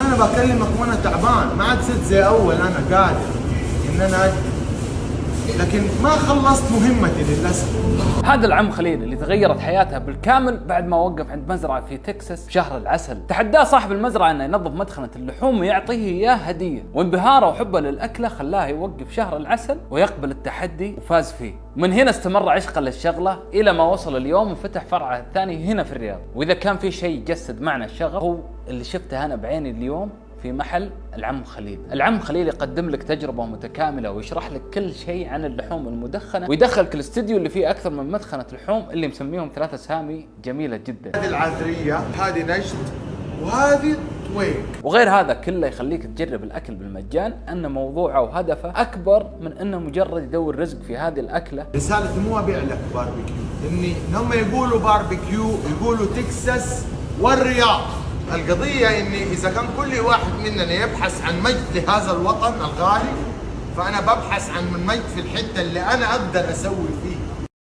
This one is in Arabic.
انا بكلمك وانا تعبان، ما عاد صرت زي اول انا قادر ان انا أدي. لكن ما خلصت مهمتي للاسف. هذا العم خليل اللي تغيرت حياته بالكامل بعد ما وقف عند مزرعة في تكساس في شهر العسل. تحداه صاحب المزرعة انه ينظف مدخنة اللحوم ويعطيه اياه هدية، وانبهاره وحبه للاكلة خلاه يوقف شهر العسل ويقبل التحدي وفاز فيه. من هنا استمر عشقه للشغلة الى ما وصل اليوم وفتح فرعه الثاني هنا في الرياض. واذا كان في شيء يجسد معنى الشغف هو اللي شفته انا بعيني اليوم في محل العم خليل. العم خليل يقدم لك تجربة متكاملة ويشرح لك كل شيء عن اللحوم المدخنة، ويدخلك الاستديو اللي فيه أكثر من مدخنة لحوم اللي مسميهم 3 أسامي جميلة جدا. هذه العذرية، هذه نجد، وهذه طويق. وغير هذا كله يخليك تجرب الأكل بالمجان، أن موضوعه وهدفه أكبر من أنه مجرد يدور رزق في هذه الأكلة. رسالتي مو أبيع لك باربيكيو، إني هم يقولوا باربيكيو يقولوا تكساس والرياض. القضية إني إذا كان كل واحد مننا يبحث عن مجد لهذا الوطن الغالي، فأنا ببحث عن مجد في الحتة اللي أنا أقدر أسوي فيه.